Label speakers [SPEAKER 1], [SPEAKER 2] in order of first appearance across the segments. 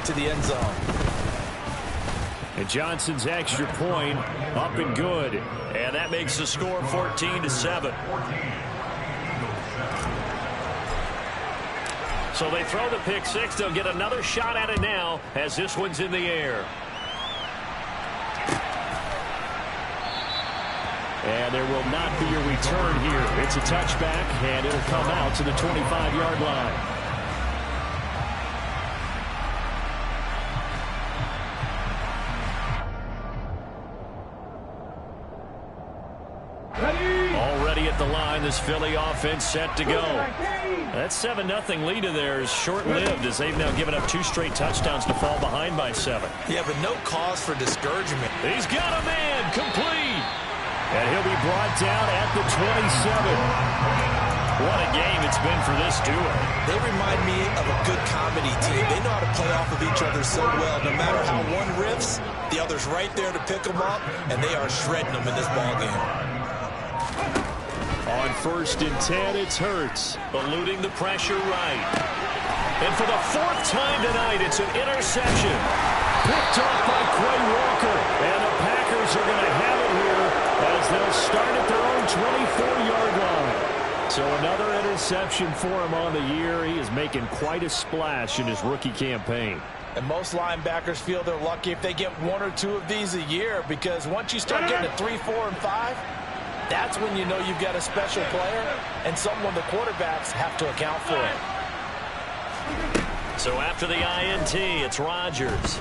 [SPEAKER 1] to the end zone.
[SPEAKER 2] And Johnson's extra point up and good.
[SPEAKER 3] And that makes the score 14-7. So they throw the pick six. They'll get another shot at it now as this one's in the air.
[SPEAKER 2] And there will not be a return here. It's a touchback, and it'll come out to the 25-yard line.
[SPEAKER 3] Already at the line, this Philly offense set to go. That 7-0 lead of theirs short-lived as they've now given up 2 straight touchdowns to fall behind by 7.
[SPEAKER 1] Yeah, but no cause for discouragement.
[SPEAKER 3] He's got a man complete.
[SPEAKER 2] And he'll be brought down at the 27.
[SPEAKER 3] What a game it's been for this duo.
[SPEAKER 1] They remind me of a good comedy team. They know how to play off of each other so well. No matter how one riffs, the other's right there to pick them up, and they are shredding them in this ballgame.
[SPEAKER 2] On 1st and 10, it's Hurts.
[SPEAKER 3] Eluding the pressure right. And for the 4th time tonight, it's an interception.
[SPEAKER 2] Picked off by Quay Walker. And the Packers are going to have it here as they'll start at their own 24-yard line. So another interception for him on the year. He is making quite a splash in his rookie campaign.
[SPEAKER 1] And most linebackers feel they're lucky if they get 1 or 2 of these a year, because once you start getting to 3, 4, and 5, that's when you know you've got a special player and someone the quarterbacks have to account for.
[SPEAKER 3] So after the INT, it's Rodgers.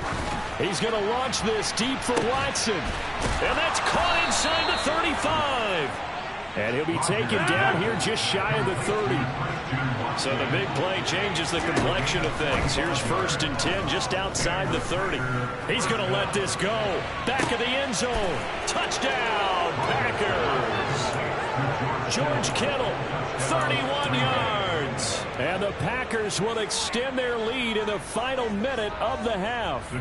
[SPEAKER 2] He's going to launch this deep for Watson.
[SPEAKER 3] And that's caught inside the 35.
[SPEAKER 2] And he'll be taken down here just shy of the 30.
[SPEAKER 3] So the big play changes the complexion of things. Here's 1st and 10 just outside the 30. He's going to let this go. Back of the end zone. Touchdown, Packers. George Kittle, 31 yards.
[SPEAKER 2] And the Packers will extend their lead in the final minute of the half.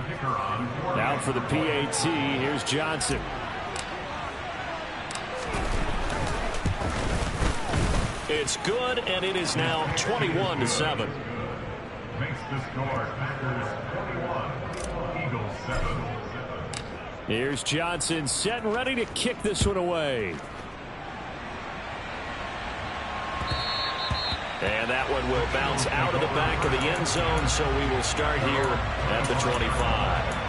[SPEAKER 2] Now for the PAT, here's Johnson.
[SPEAKER 3] It's good, and it is now 21-7.
[SPEAKER 4] Makes the score Packers 21, Eagles 7.
[SPEAKER 2] Here's Johnson set and ready to kick this one away.
[SPEAKER 3] And that one will bounce out of the back of the end zone, so we will start here at the 25.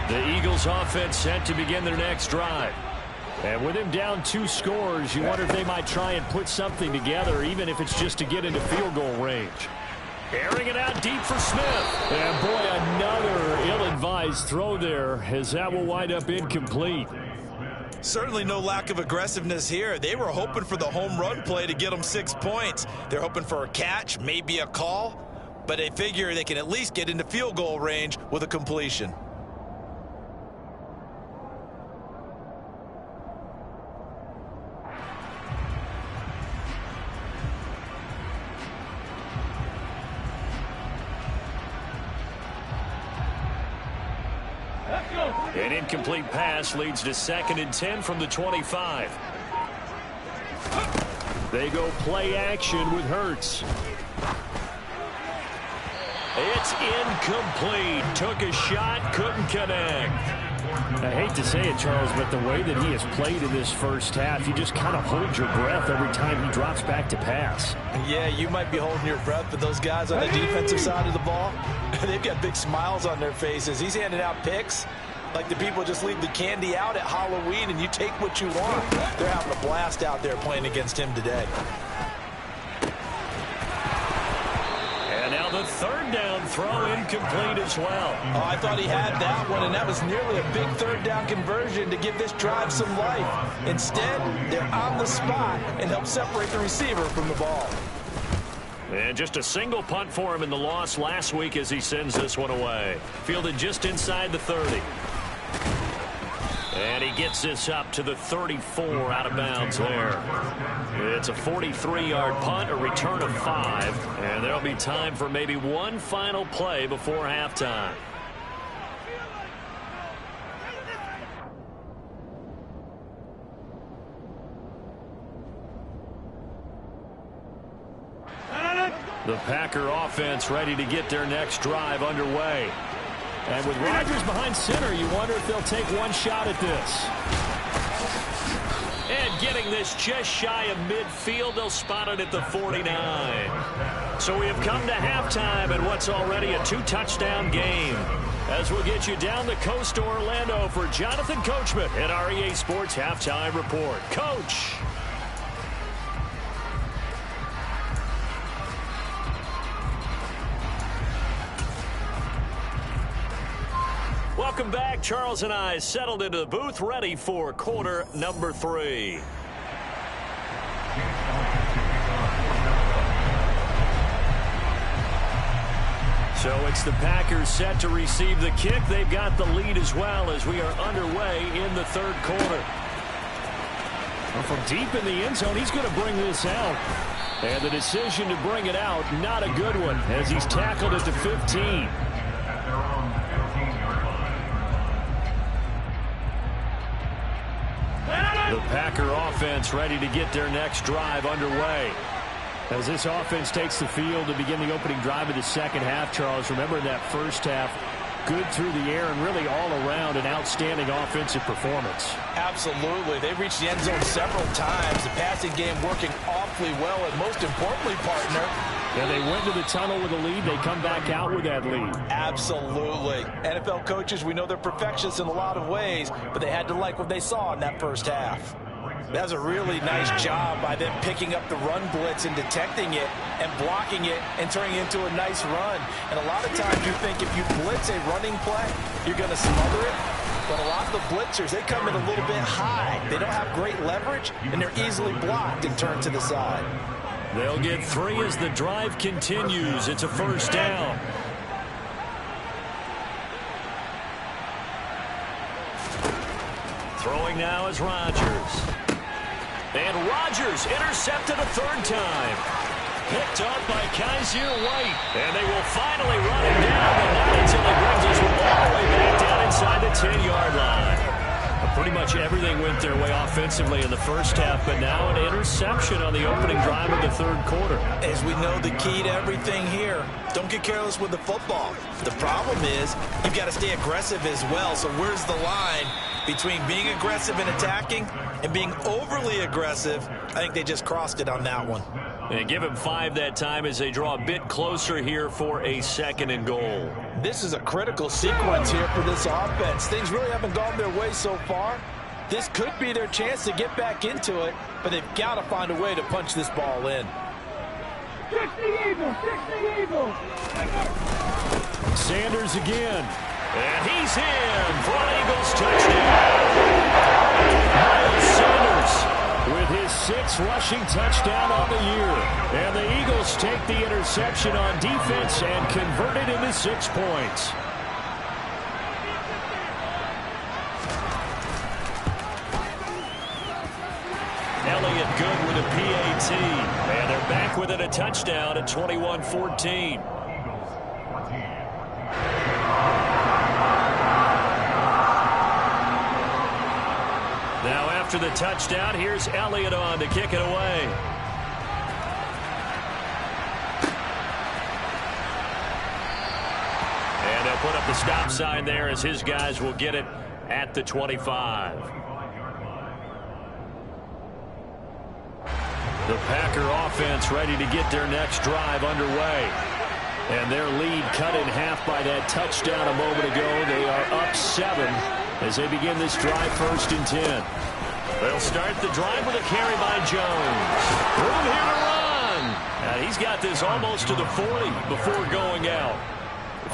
[SPEAKER 3] The Eagles offense set to begin their next drive.
[SPEAKER 2] And with him down 2 scores, you wonder if they might try and put something together, even if it's just to get into field goal range.
[SPEAKER 3] Airing it out deep for Smith.
[SPEAKER 2] And boy, another ill-advised throw there, as that will wind up incomplete.
[SPEAKER 1] Certainly no lack of aggressiveness here. They were hoping for the home run play to get them 6 points. They're hoping for a catch, maybe a call, but they figure they can at least get into field goal range with a completion.
[SPEAKER 3] An incomplete pass leads to 2nd and 10 from the 25.
[SPEAKER 2] They go play action with Hurts.
[SPEAKER 3] It's incomplete. Took a shot, couldn't connect.
[SPEAKER 2] I hate to say it, Charles, but the way that he has played in this first half, you just kind of hold your breath every time he drops back to pass.
[SPEAKER 1] Yeah, you might be holding your breath, but those guys on the defensive side of the ball, they've got big smiles on their faces. He's handing out picks like the people just leave the candy out at Halloween and you take what you want. They're having a blast out there playing against him today.
[SPEAKER 3] And now the 3rd down throw incomplete as well.
[SPEAKER 1] Oh, I thought he had that one, and that was nearly a big 3rd down conversion to give this drive some life. Instead, they're on the spot and help separate the receiver from the ball.
[SPEAKER 3] And just a single punt for him in the loss last week as he sends this one away. Fielded just inside the 30. And he gets this up to the 34 out of bounds there. It's a 43-yard punt, a return of 5. And there'll be time for maybe one final play before halftime. The Packer offense ready to get their next drive underway.
[SPEAKER 2] And with Rodgers behind center, you wonder if they'll take one shot at this.
[SPEAKER 3] And getting this just shy of midfield, they'll spot it at the 49. So we have come to halftime in what's already a 2-touchdown game. As we'll get you down the coast to Orlando for Jonathan Coachman at our EA Sports Halftime Report. Coach. Welcome back. Charles and I settled into the booth, ready for quarter number 3. So it's the Packers set to receive the kick. They've got the lead as well as we are underway in the third quarter.
[SPEAKER 2] Well, from deep in the end zone, he's going to bring this out. And the decision to bring it out, not a good one, as he's tackled at the 15.
[SPEAKER 3] The Packer offense ready to get their next drive underway.
[SPEAKER 2] As this offense takes the field to begin the opening drive of the second half, Charles, remember in that first half, good through the air and really all around an outstanding offensive performance.
[SPEAKER 1] Absolutely. They reached the end zone several times. The passing game working awfully well, and most importantly, partner,
[SPEAKER 2] yeah, they went to the tunnel with a lead. They come back out with that lead.
[SPEAKER 1] Absolutely. NFL coaches, we know they're perfectionists in a lot of ways, but they had to like what they saw in that first half. That was a really nice job by them picking up the run blitz and detecting it and blocking it and turning it into a nice run. And a lot of times you think if you blitz a running play, you're going to smother it. But a lot of the blitzers, they come in a little bit high. They don't have great leverage, and they're easily blocked and turned to the side.
[SPEAKER 3] They'll get 3 as the drive continues. It's a first down. Throwing now is Rodgers. And Rodgers intercepted a third time. Picked up by Kaiser White. And they will finally run him down, but not until he brings us all the way back down inside the 10-yard line. Pretty much everything went their way offensively in the first half, but now an interception on the opening drive of the third quarter.
[SPEAKER 1] As we know, the key to everything here, don't get careless with the football. The problem is you've got to stay aggressive as well. So where's the line between being aggressive and attacking and being overly aggressive? I think they just crossed it on that one.
[SPEAKER 3] And give him 5 that time as they draw a bit closer here for a 2nd and goal.
[SPEAKER 1] This is a critical sequence here for this offense. Things really haven't gone their way so far. This could be their chance to get back into it, but they've got to find a way to punch this ball in.
[SPEAKER 5] 60 Eagles, 60 Eagles.
[SPEAKER 2] Sanders again.
[SPEAKER 3] And he's in for an Eagles touchdown. Miles Sanders with his 6th rushing touchdown on the year. And the Eagles take the interception on defense and convert it into 6 points. Elliott good with a PAT. And they're back within a touchdown at 21-14. Now after the touchdown, here's Elliott on to kick it away. And they'll put up the stop sign there as his guys will get it at the 25. The Packer offense ready to get their next drive underway. And their lead cut in half by that touchdown a moment ago. They are up 7 as they begin this drive 1st and 10. They'll start the drive with a carry by Jones. Room here to run. He's got this almost to the 40 before going out.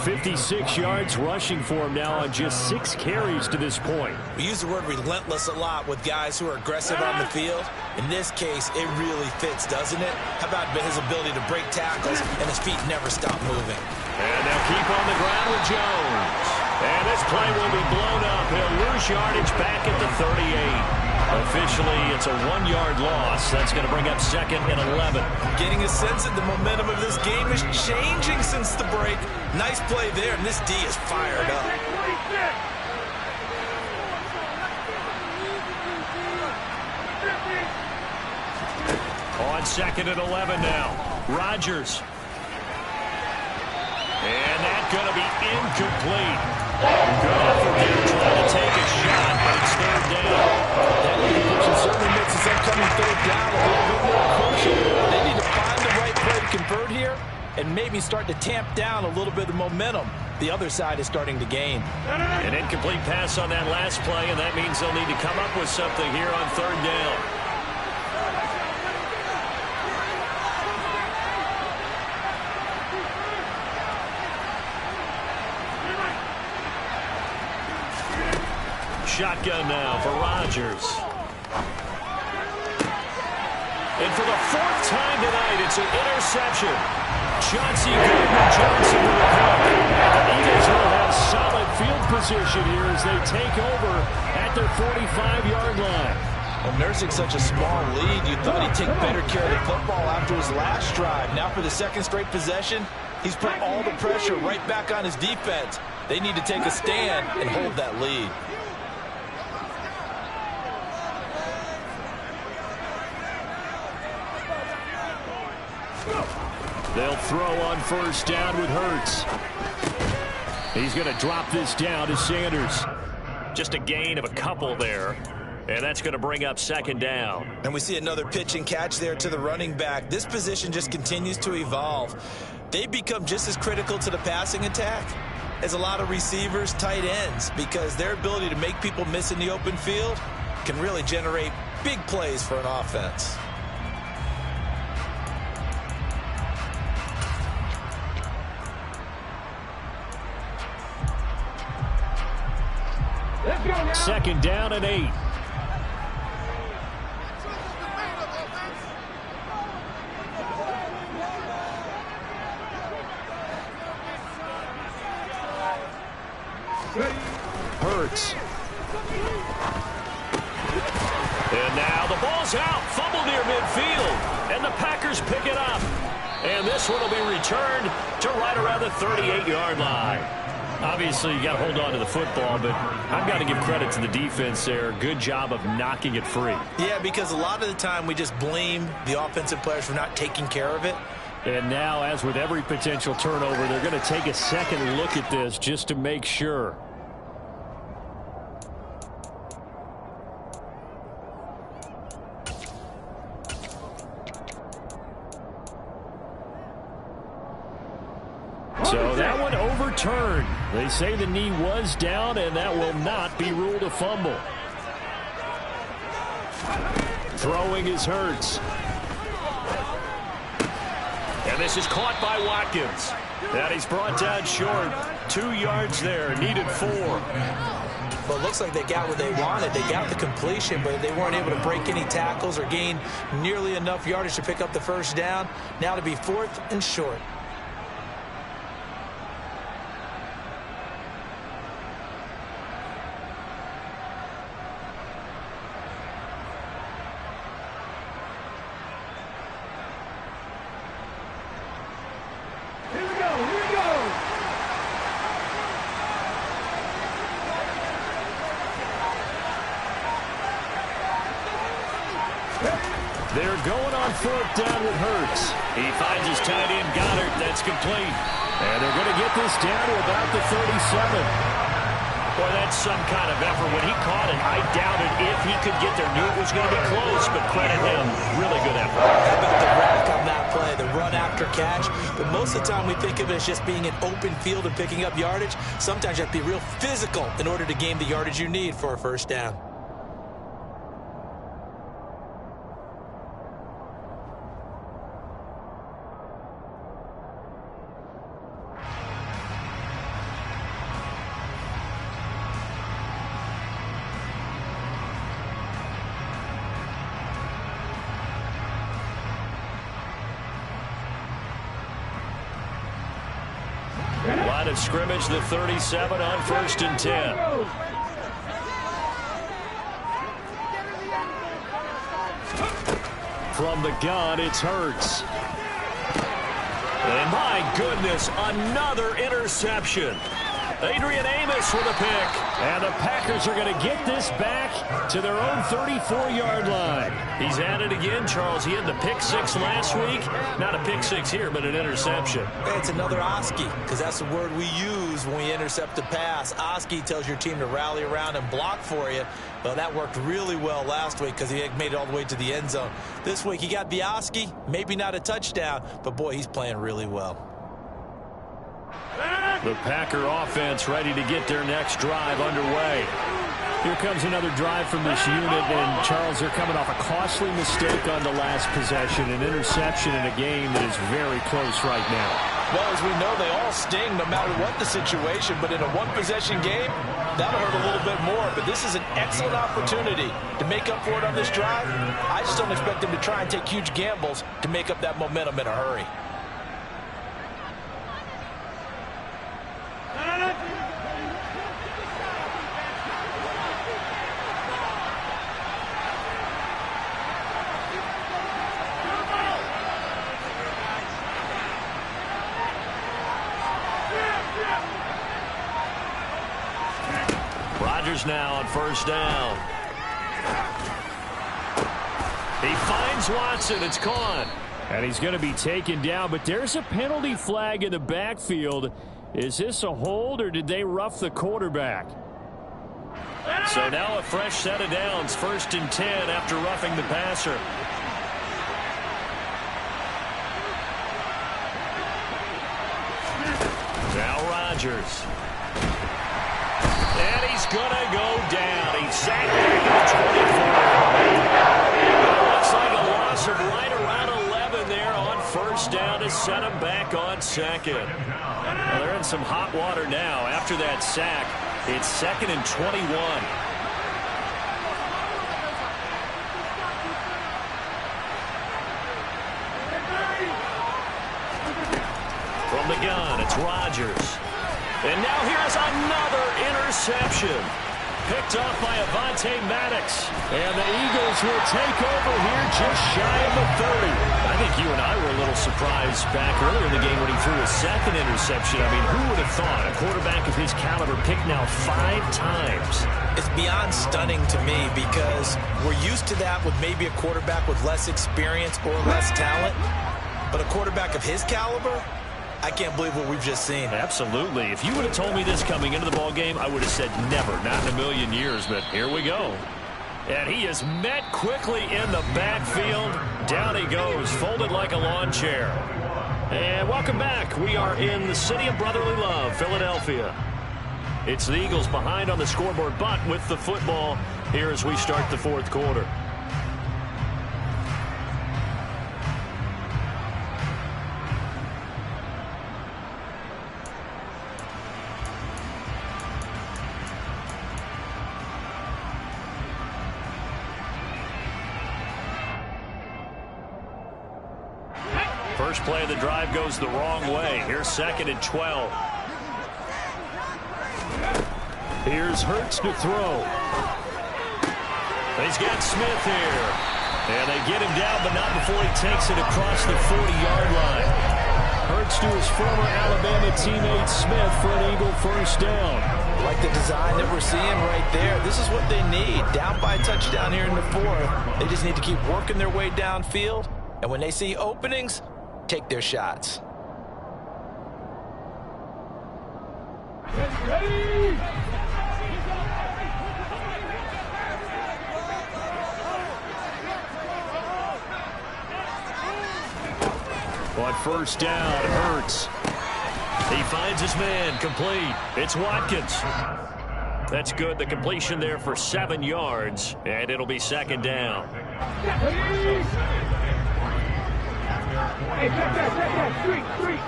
[SPEAKER 2] 56 yards rushing for him now on just 6 carries to this point.
[SPEAKER 1] We use the word relentless a lot with guys who are aggressive on the field. In this case, it really fits, doesn't it? How about his ability to break tackles and his feet never stop moving?
[SPEAKER 3] And they'll keep on the ground with Jones. And this play will be blown up. He'll lose yardage back at the 38. Officially, it's a 1-yard loss. That's going to bring up 2nd and 11.
[SPEAKER 1] Getting a sense that the momentum of this game is changing since the break. Nice play there, and this D is fired up.
[SPEAKER 3] On 2nd and 11 now. Rodgers going to be incomplete. Good effort there trying to take a shot, but it's third down.
[SPEAKER 1] That incompletion certainly makes this upcoming third down a little bit more crucial. They need to find the right play to convert here and maybe start to tamp down a little bit of momentum the other side is starting to gain.
[SPEAKER 3] An incomplete pass on that last play, and that means they'll need to come up with something here on third down. Shotgun now for Rodgers. And for the fourth time tonight, it's an interception. Chauncey Gardner-Johnson with a pick. And the Eagles will have solid field position here as they take over at their 45-yard line.
[SPEAKER 1] Well, nursing such a small lead, you thought he'd take better care of the football after his last drive. Now for the second straight possession, he's put all the pressure right back on his defense. They need to take a stand and hold that lead.
[SPEAKER 2] They'll throw on first down with Hurts. He's going to drop this down to Sanders.
[SPEAKER 3] Just a gain of a couple there. And that's going to bring up second down.
[SPEAKER 1] And we see another pitch and catch there to the running back. This position just continues to evolve. They become just as critical to the passing attack as a lot of receivers, tight ends, because their ability to make people miss in the open field can really generate big plays for an offense.
[SPEAKER 2] Second down and 8. Hurts.
[SPEAKER 3] And now the ball's out. Fumble near midfield. And the Packers pick it up. And this one will be returned to right around the 38-yard line. Obviously, you got to hold on to the football, but I've got to give credit to the defense there. Good job of knocking it free.
[SPEAKER 1] Yeah, because a lot of the time we just blame the offensive players for not taking care of it.
[SPEAKER 2] And now, as with every potential turnover, they're going to take a second look at this just to make sure. So that one overturned. They say the knee was down, and that will not be ruled a fumble. Throwing is Hurts.
[SPEAKER 3] And this is caught by Watkins. And he's brought down short. 2 yards there, needed 4.
[SPEAKER 1] Well, it looks like they got what they wanted. They got the completion, but they weren't able to break any tackles or gain nearly enough yardage to pick up the first down. Now to be 4th and short.
[SPEAKER 2] They're going on fourth down with Hurts.
[SPEAKER 3] He finds his tight end, Goddard. That's complete.
[SPEAKER 2] And they're going to get this down to about the 37.
[SPEAKER 3] Boy, that's some kind of effort. When he caught it, I doubted if he could get there. Knew it was going to be close, but credit him. Really good effort.
[SPEAKER 1] How about the rack on that play, the run after catch? But most of the time we think of it as just being an open field and picking up yardage. Sometimes you have to be real physical in order to gain the yardage you need for a first down.
[SPEAKER 3] Line of scrimmage, the 37 on 1st and 10.
[SPEAKER 2] From the gun, it's Hurts.
[SPEAKER 3] And my goodness, another interception. Adrian Amos with a pick. And the Packers are going to get this back to their own 34-yard line. He's at it again, Charles. He had the pick six last week. Not a pick six here, but an interception.
[SPEAKER 1] Hey, it's another Oski, because that's the word we use when we intercept a pass. Oski tells your team to rally around and block for you. Well, that worked really well last week because he made it all the way to the end zone. This week, he got the Oski, maybe not a touchdown, but, boy, he's playing really well.
[SPEAKER 3] The Packer offense ready to get their next drive underway.
[SPEAKER 2] Here comes another drive from this unit, and Charles, they're coming off a costly mistake on the last possession, an interception in a game that is very close right now.
[SPEAKER 1] Well, as we know, they all sting no matter what the situation, but in a one-possession game, that'll hurt a little bit more. But this is an excellent opportunity to make up for it on this drive. I just don't expect them to try and take huge gambles to make up that momentum in a hurry.
[SPEAKER 3] Rodgers now on first down. He finds Watson. It's caught.
[SPEAKER 2] And he's going to be taken down, but there's a penalty flag in the backfield. Is this a hold, or did they rough the quarterback?
[SPEAKER 3] So now a fresh set of downs. 1st and 10 after roughing the passer. Now Rodgers. And he's going to go down. He's sacked back at the 24. It looks like a loss of right around 11 there on 1st down to set him back on 2nd. Well, they're in some hot water now. After that sack, it's 2nd and 21. From the gun, it's Rodgers. And now here's another interception. Picked off by Avonte Maddox.
[SPEAKER 2] And the Eagles will take over here just shy of the 30.
[SPEAKER 3] I think you and I were a little surprised back earlier in the game when he threw a 2nd interception. I mean, who would have thought a quarterback of his caliber picked now 5 times?
[SPEAKER 1] It's beyond stunning to me because we're used to that with maybe a quarterback with less experience or less talent. But a quarterback of his caliber, I can't believe what we've just seen.
[SPEAKER 3] Absolutely. If you would have told me this coming into the ball game, I would have said never, not in a million years, but here we go. And he is met quickly in the backfield. Down he goes, folded like a lawn chair. And welcome back. We are in the city of brotherly love, Philadelphia. It's the Eagles behind on the scoreboard, but with the football here as we start the 4th quarter. First play of the drive goes the wrong way. Here's 2nd and 12.
[SPEAKER 2] Here's Hurts to throw.
[SPEAKER 3] He's got Smith here. And they get him down, but not before he takes it across the 40-yard line.
[SPEAKER 2] Hurts to his former Alabama teammate Smith for an Eagle 1st down.
[SPEAKER 1] Like the design that we're seeing right there. This is what they need. Down by a touchdown here in the 4th. They just need to keep working their way downfield. And when they see openings, take their shots.
[SPEAKER 5] Ready!
[SPEAKER 3] On 1st down, Hurts. He finds his man, complete. It's Watkins. That's good. The completion there for 7 yards, and it'll be 2nd down.
[SPEAKER 5] Hey, back, street.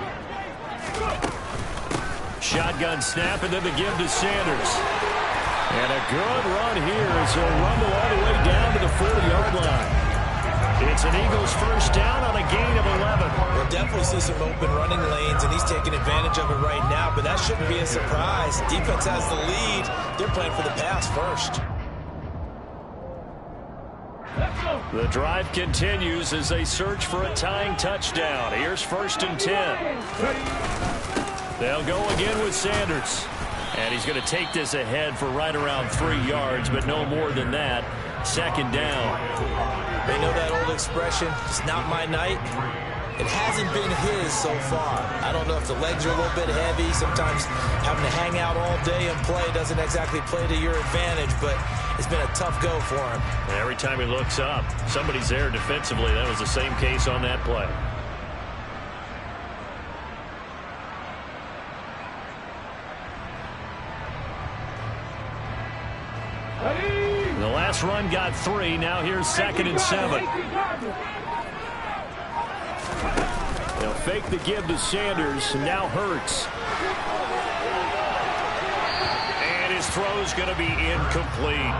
[SPEAKER 3] Shotgun snap, and then the give to Sanders.
[SPEAKER 2] And a good run here as he'll rumble all the way down to the 40-yard line.
[SPEAKER 3] It's an Eagles 1st down on a gain of 11.
[SPEAKER 1] We'll definitely see some open running lanes, and he's taking advantage of it right now, but that shouldn't be a surprise. Defense has the lead. They're playing for the pass first.
[SPEAKER 3] The drive continues as they search for a tying touchdown. Here's 1st and 10. They'll go again with Sanders. And he's going to take this ahead for right around 3 yards, but no more than that. Second down.
[SPEAKER 1] They know that old expression, it's not my night. It hasn't been his so far. I don't know if the legs are a little bit heavy. Sometimes having to hang out all day and play doesn't exactly play to your advantage, but it's been a tough go for him.
[SPEAKER 3] Every time he looks up, somebody's there defensively. That was the same case on that play. The last run got 3. Now here's 2nd and 7.
[SPEAKER 2] They'll fake the give to Sanders. Now Hurts.
[SPEAKER 3] And his throw's going to be incomplete.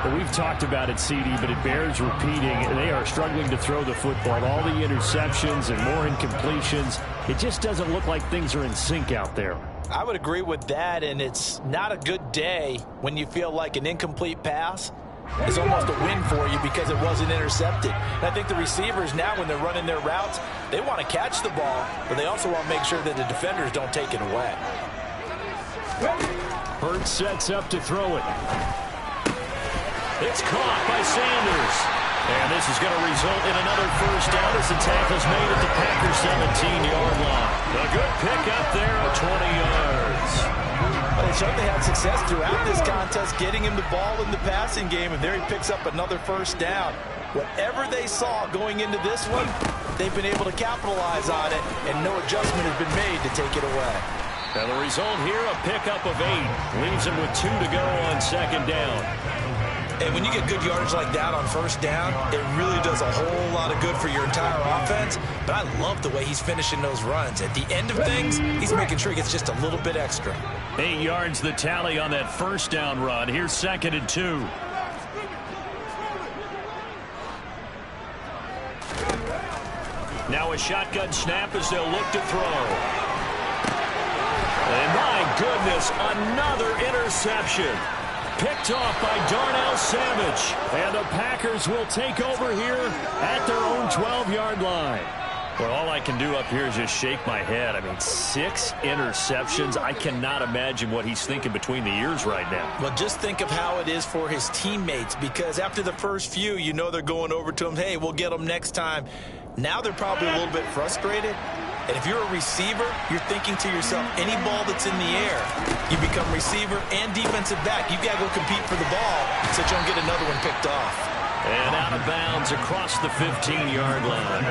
[SPEAKER 2] Well, we've talked about it, CD, but it bears repeating. They are struggling to throw the football. All the interceptions and more incompletions. It just doesn't look like things are in sync out there.
[SPEAKER 1] I would agree with that, and it's not a good day when you feel like an incomplete pass is almost a win for you because it wasn't intercepted. And I think the receivers now, when they're running their routes, they want to catch the ball, but they also want to make sure that the defenders don't take it away.
[SPEAKER 2] Hurts sets up to throw it.
[SPEAKER 3] It's caught by Sanders. And this is going to result in another first down as the tackle's made at the Packers 17-yard line. A good pick up there of 20 yards.
[SPEAKER 1] Well, they certainly had success throughout this contest getting him the ball in the passing game, and there he picks up another first down. Whatever they saw going into this one, they've been able to capitalize on it, and no adjustment has been made to take it away.
[SPEAKER 3] Now the result here, a pickup of 8. Leaves him with 2 to go on 2nd down.
[SPEAKER 1] And when you get good yardage like that on first down, it really does a whole lot of good for your entire offense. But I love the way he's finishing those runs. At the end of things, he's making sure he gets just a little bit extra.
[SPEAKER 3] 8 yards the tally on that first down run. Here's 2nd and 2. Now a shotgun snap as they'll look to throw. And my goodness, another interception. Picked off by Darnell Savage.
[SPEAKER 2] And the Packers will take over here at their own 12-yard line.
[SPEAKER 3] Well, all I can do up here is just shake my head. I mean, 6 interceptions. I cannot imagine what he's thinking between the ears right now.
[SPEAKER 1] Well, just think of how it is for his teammates, because after the first few, you know they're going over to him, hey, we'll get them next time. Now they're probably a little bit frustrated. And if you're a receiver, you're thinking to yourself, any ball that's in the air, you become receiver and defensive back. You've got to go compete for the ball so that you don't get another one picked off.
[SPEAKER 3] And out of bounds across the 15-yard line.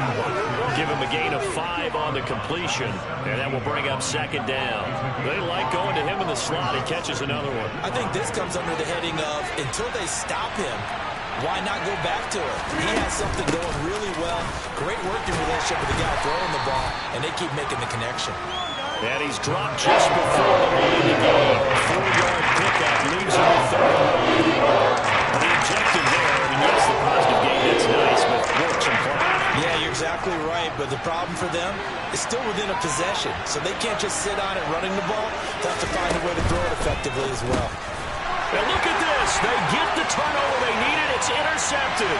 [SPEAKER 3] Give him a gain of 5 on the completion, and that will bring up 2nd down. They like going to him in the slot. He catches another one.
[SPEAKER 1] I think this comes under the heading of, until they stop him, why not go back to it? He has something going really well. Great working relationship with the guy throwing the ball, and they keep making the connection.
[SPEAKER 3] And he's dropped just before the end of the game. 4-yard pickup leaves him with 30. The objective there, I mean, yes, the positive game, that's nice, but works and play.
[SPEAKER 1] Yeah, you're exactly right, but the problem for them is still within a possession, so they can't just sit on it running the ball. They have to find a way to throw it effectively as well.
[SPEAKER 3] And look at this. They get the turnover they needed. It's intercepted.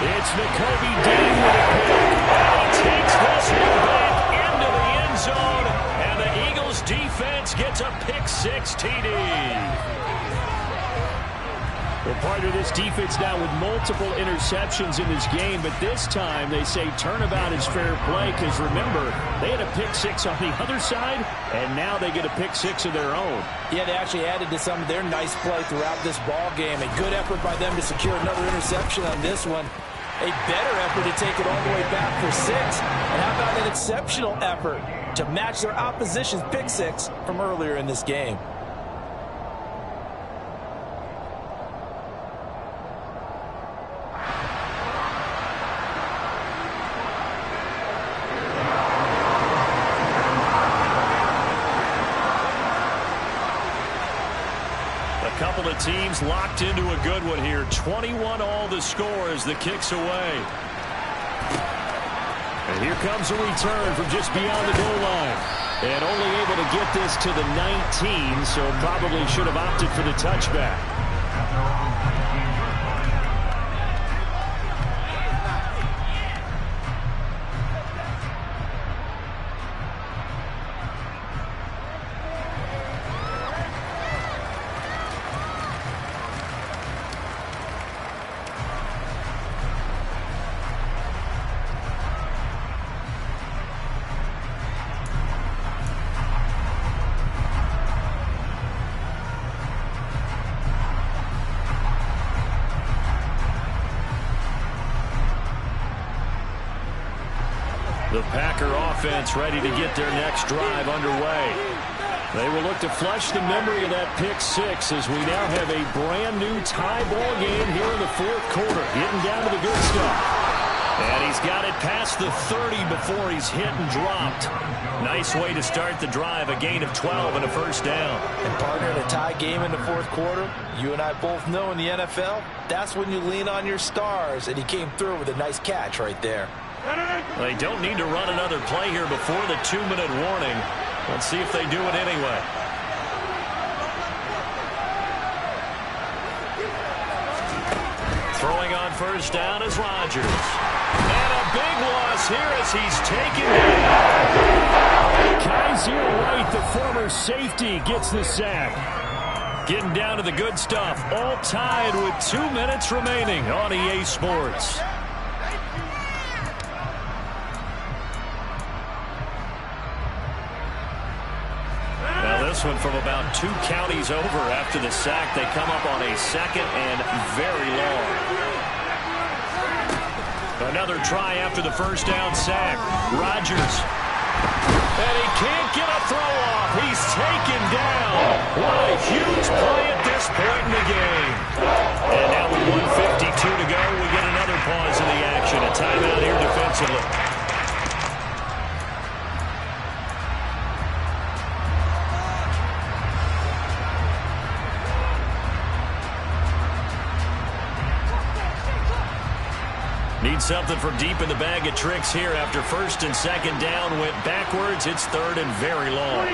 [SPEAKER 2] It's Nakobe Dean with a pick.
[SPEAKER 3] And he takes this one back into the end zone. And the Eagles defense gets a pick-6 TD.
[SPEAKER 2] Well, part of this defense now with multiple interceptions in this game, but this time they say turnabout is fair play because, remember, they had a pick-6 on the other side, and now they get a pick-6 of their own.
[SPEAKER 1] Yeah, they actually added to some of their nice play throughout this ball game. A good effort by them to secure another interception on this one. A better effort to take it all the way back for 6. And how about an exceptional effort to match their opposition's pick-6 from earlier in this game?
[SPEAKER 3] Couple of teams locked into a good one here. 21 all the score as the kick's away.
[SPEAKER 2] And here comes a return from just beyond the goal line. And only able to get this to the 19, so probably should have opted for the touchback.
[SPEAKER 3] The Packer offense ready to get their next drive underway. They will look to flush the memory of that pick six as we now have a brand-new tie ball game here in the fourth quarter. Getting down to the good stuff. And he's got it past the 30 before he's hit and dropped. Nice way to start the drive, a gain of 12 and a first down.
[SPEAKER 1] And partner, in a tie game in the fourth quarter, you and I both know in the NFL, that's when you lean on your stars, and he came through with a nice catch right there.
[SPEAKER 3] They don't need to run another play here before the 2-minute warning. Let's see if they do it anyway. Throwing on first down is Rodgers. And a big loss here as he's taken down.
[SPEAKER 2] Kaiser White, the former safety, gets the sack.
[SPEAKER 3] Getting down to the good stuff. All tied with 2 minutes remaining on EA Sports. This one from about 2 counties over after the sack. They come up on a second and very long. Another try after the first down sack. Rodgers. And he can't get a throw off. He's taken down. What a huge play at this point in the game. And now with 1:52 to go, we get another pause in the action. A timeout here defensively. Need something from deep in the bag of tricks here after first and second down went backwards. It's third and very long.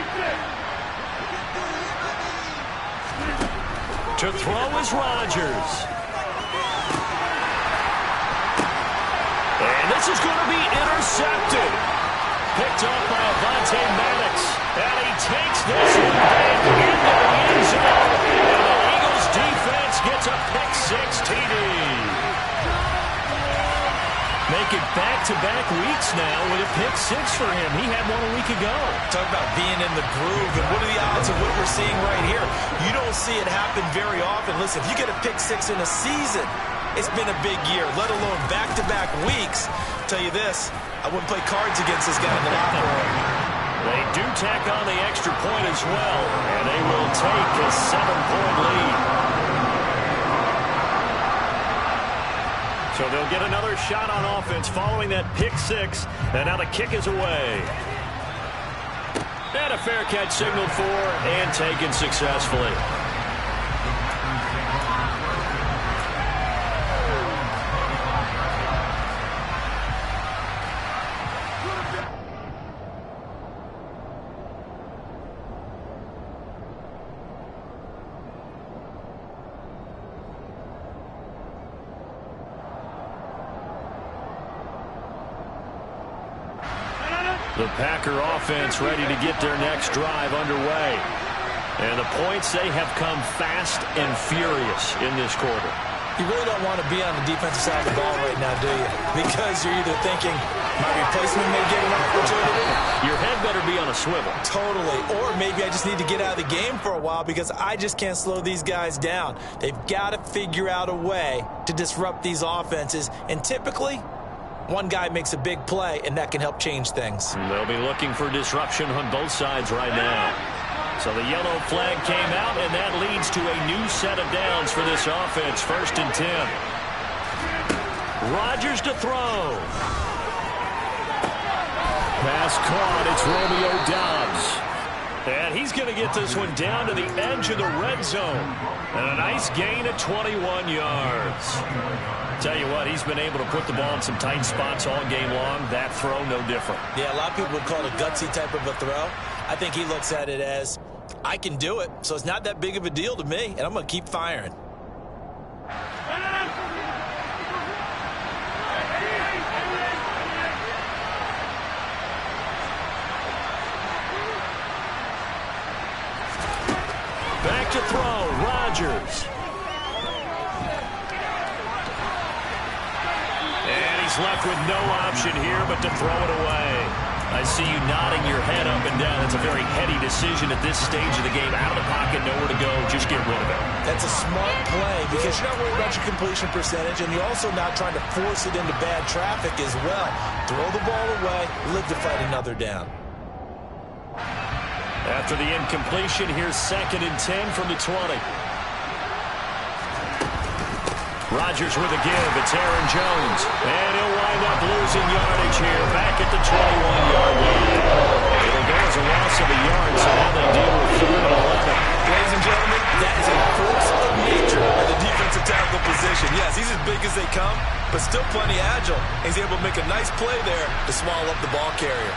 [SPEAKER 3] To throw is Rodgers. And this is going to be intercepted. Picked up by Avonte Maddox. And he takes this one back into the end zone. And the Eagles defense gets a pick six TD. Make it back-to-back weeks now with a pick six for him. He had one a week ago.
[SPEAKER 1] Talk about being in the groove, and what are the odds of what we're seeing right here? You don't see it happen very often. Listen, if you get a pick six in a season, it's been a big year, let alone back-to-back weeks. I'll tell you this, I wouldn't play cards against this guy in the locker room.
[SPEAKER 3] They do tack on the extra point as well, and they will take a 7-point lead. So they'll get another shot on offense following that pick six. And now the kick is away. And a fair catch signaled for and taken successfully. The Packer offense ready to get their next drive underway. And the points, they have come fast and furious in this quarter.
[SPEAKER 1] You really don't want to be on the defensive side of the ball right now, do you? Because you're either thinking, my replacement may get an opportunity.
[SPEAKER 3] Your head better be on a swivel. Totally.
[SPEAKER 1] Or maybe I just need to get out of the game for a while because I just can't slow these guys down. They've got to figure out a way to disrupt these offenses. And typically, one guy makes a big play, and that can help change things.
[SPEAKER 3] They'll be looking for disruption on both sides right now. So the yellow flag came out, and that leads to a new set of downs for this offense. 1st and 10. Rodgers to throw.
[SPEAKER 2] Pass caught. It's Romeo Doubs.
[SPEAKER 3] And he's going to get this one down to the edge of the red zone. And a nice gain of 21 yards. Tell you what, he's been able to put the ball in some tight spots all game long. That throw, no different.
[SPEAKER 1] Yeah, a lot of people would call it a gutsy type of a throw. I think he looks at it as, I can do it, so it's not that big of a deal to me, and I'm going to keep firing.
[SPEAKER 3] Back to throw, Rodgers. And he's left with no option here but to throw it away. I see you nodding your head up and down. It's a very heady decision at this stage of the game. Out of the pocket, nowhere to go. Just get rid of it.
[SPEAKER 1] That's a smart play because you're not worried about your completion percentage, and you're also not trying to force it into bad traffic as well. Throw the ball away, live to fight another down.
[SPEAKER 3] After the incompletion, here's 2nd and 10 from the 20. Rodgers with a give. It's Aaron Jones. And he'll wind up losing yardage here. Back at the 21-yard line. It'll go as a loss of a yard, so now they deal with 3rd and 11.
[SPEAKER 1] Ladies and gentlemen, that is a force of nature at the defensive tackle position. Yes, he's as big as they come, but still plenty agile. He's able to make a nice play there to swallow up the ball carrier.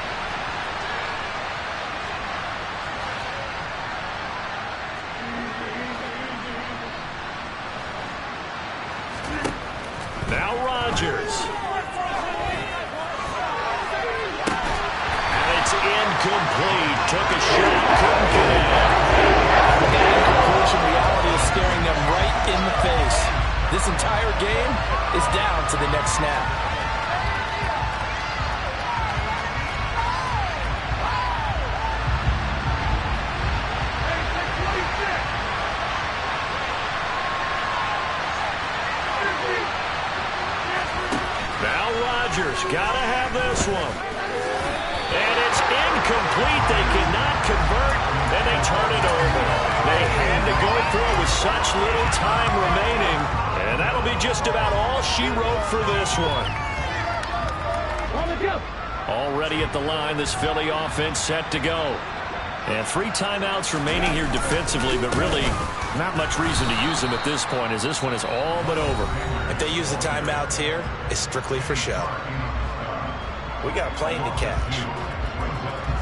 [SPEAKER 3] Now Rodgers. And it's incomplete. Took a shot, couldn't get in.
[SPEAKER 1] That incompletion reality is staring them right in the face. This entire game is down to the next snap.
[SPEAKER 3] Gotta have this one. And it's incomplete. They cannot convert, and they turn it over. They had to go through with such little time remaining, and that'll be just about all she wrote for this one. Already at the line, this Philly offense set to go. And 3 timeouts remaining here defensively, but really not much reason to use them at this point, as this one is all but over.
[SPEAKER 1] If they use the timeouts here, it's strictly for show. We got a plane to catch.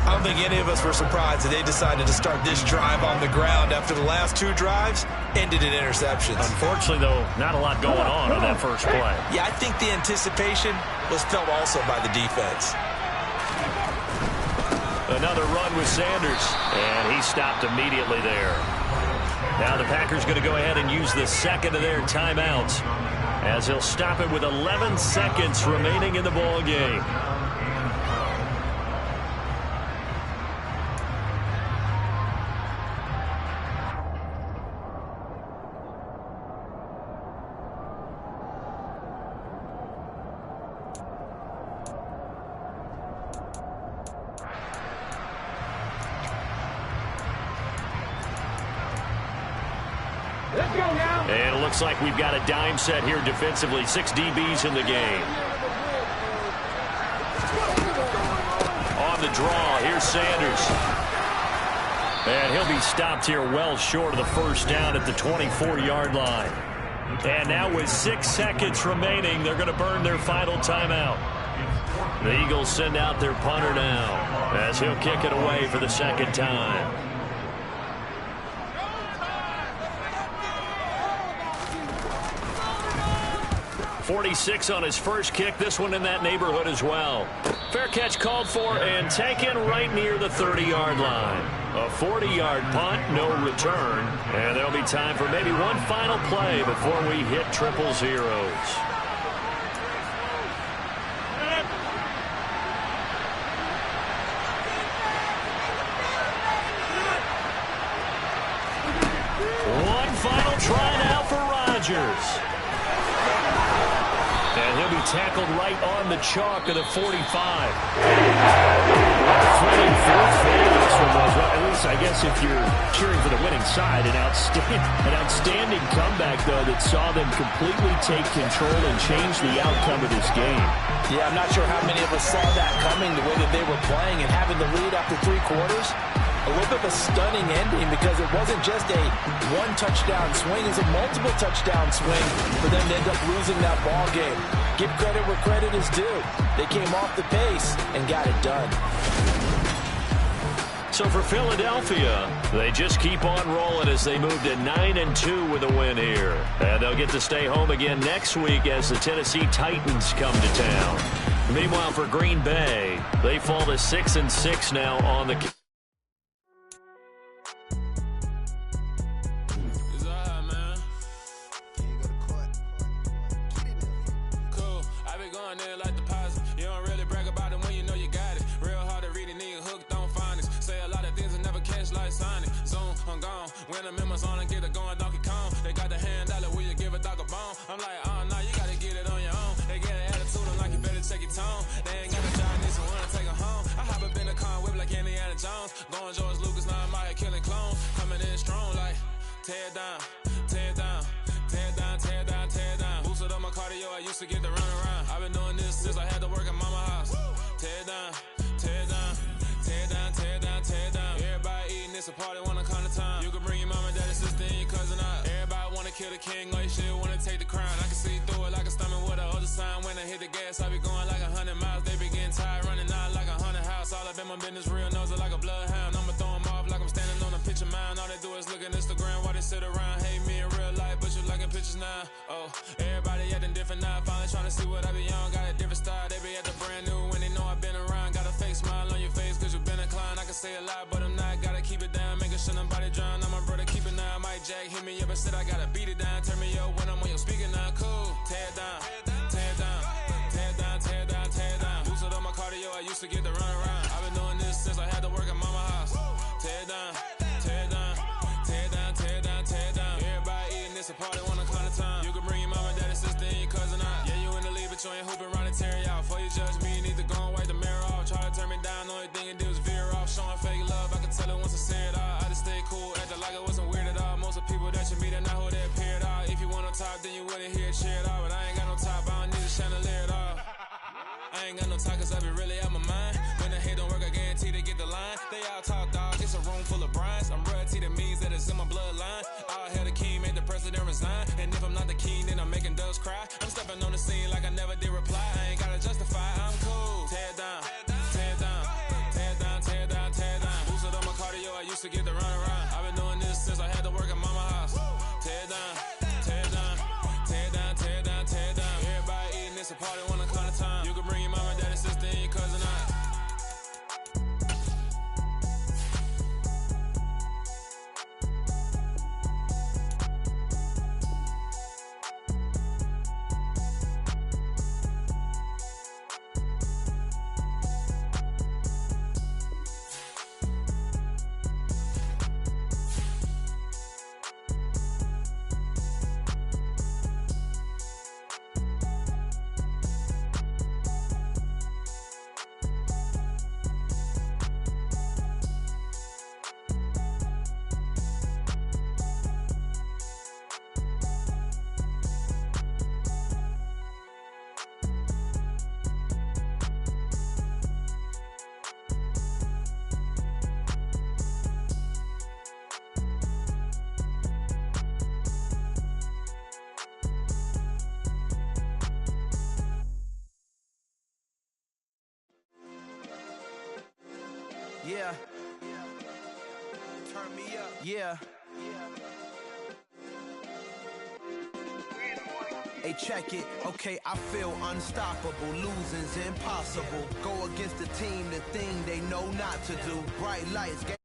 [SPEAKER 1] I don't think any of us were surprised that they decided to start this drive on the ground after the last 2 drives ended in interceptions.
[SPEAKER 3] Unfortunately, though, not a lot going on that first play.
[SPEAKER 1] Yeah, I think the anticipation was felt also by the defense.
[SPEAKER 3] Another run with Sanders, and he stopped immediately there. Now the Packers going to go ahead and use the 2nd of their timeouts, as he'll stop it with 11 seconds remaining in the ball game. And it looks like we've got a dime set here defensively. 6 DBs in the game. On the draw, here's Sanders. And he'll be stopped here well short of the first down at the 24-yard line. And now with 6 seconds remaining, they're going to burn their final timeout. The Eagles send out their punter now, as he'll kick it away for the 2nd time. 46 on his first kick. This one in that neighborhood as well. Fair catch called for and taken right near the 30-yard line. A 40-yard punt, no return. And there'll be time for maybe one final play before we hit triple zeros. One final try now for Rodgers. And he'll be tackled right on the chalk of the 45. At least, I guess, if you're cheering for the winning side, an outstanding comeback, though, that saw them completely take control and change the outcome of this game.
[SPEAKER 1] Yeah, I'm not sure how many of us saw that coming, the way that they were playing and having the lead after 3 quarters. A little bit of a stunning ending because it wasn't just a 1-touchdown swing. It was a multiple touchdown swing for them to end up losing that ball game. Give credit where credit is due. They came off the pace and got it done.
[SPEAKER 3] So for Philadelphia, they just keep on rolling as they move to 9-2 with a win here. And they'll get to stay home again next week as the Tennessee Titans come to town. Meanwhile, for Green Bay, they fall to 6-6 now on the...
[SPEAKER 6] Like deposit. You don't really brag about it when you know you got it. Real hard to I'm like, nah, you gotta get it on your own. They get an attitude, I'm like, you better check your tone. They ain't got a job, need someone to take them home. I hop up in the car, whip like Indiana Jones. Going George Lucas, now I'm out here killing clones. Coming in strong like, tear down, tear down, tear down, tear down, tear down. Boosted up my cardio, I used to get to run around. I've been doing this since I had to work at mama house. Tear down, tear down, tear down, tear down, tear down. Everybody eating, it's a party, wanna come to time. You can bring your mama, daddy, sister, and your cousin out. Everybody wanna kill the king, like shit, wanna take the crown. I can see through it like a stomach with a other sign. When I hit the gas, I be going like 100 miles. They be getting tired, running out like 100 house. All up in my business, real nose like a bloodhound. I'ma throw them off like I'm standing on a picture mound. All they do is look at Instagram while they sit around. Hate me in real life, but you liking pictures now. Oh, everybody acting different now. Finally trying to see what I be on. Got a different style, they be at the brand new when they know I've been around. Got a fake smile on your face cause you been inclined. I can say a lot, but I'm not. Gotta keep it down, making sure nobody drown. I'm my brother, keep it now. Mike Jack hit me up and said I gotta beat it down. Turn me up when I'm on your speaker now. Cool, tear down, tear down, tear down, tear down, tear down. Boosted up my cardio, I used to get to run around. I've been doing this since I had to work at mama house. Tear down, tear down, tear down, tear down, tear down. Everybody eating, it's a party, wanna come to time. You can bring your mama, daddy, sister, and your cousin out. Yeah, you in the lead, but you ain't hooping around and tear you out. Before you judge me, you need to go and wipe the mirror off. Try to turn me down, the only thing you do is veer off. Showing fake love, I can tell it once I say it all. I just stay cool, acting like it wasn't weird at all. Most of the people that you meet are not who they appear at all. If you want on top, then you wouldn't hear it cheer at all. But I ain't got no top, I don't need a chandelier at all. I ain't got no talk cause I be really out my mind. When the hate don't work, I guarantee they get the line. They all talk dog, it's a room full of brinds. I'm royalty, that means that it's in my bloodline. All hell the king, made the president resign. And if I'm not the king, then I'm making doves cry. I'm stepping on the scene like I never did reply. I ain't gotta justify, I'm cool. Tear down, tear down, tear down, tear down, tear down. Boosted up my cardio, I used to get to run around. I've been doing this since I had to work at mama house. Tear down, tear down, tear down, tear down, tear down. Everybody eating, it's a party, wanna come to time. You can bring your mama, daddy, sister, and your cousin out.
[SPEAKER 7] Yeah. Turn me up. Yeah. Hey, check it. Okay, I feel unstoppable. Losing's impossible. Go against the team, the thing they know not to do. Bright lights.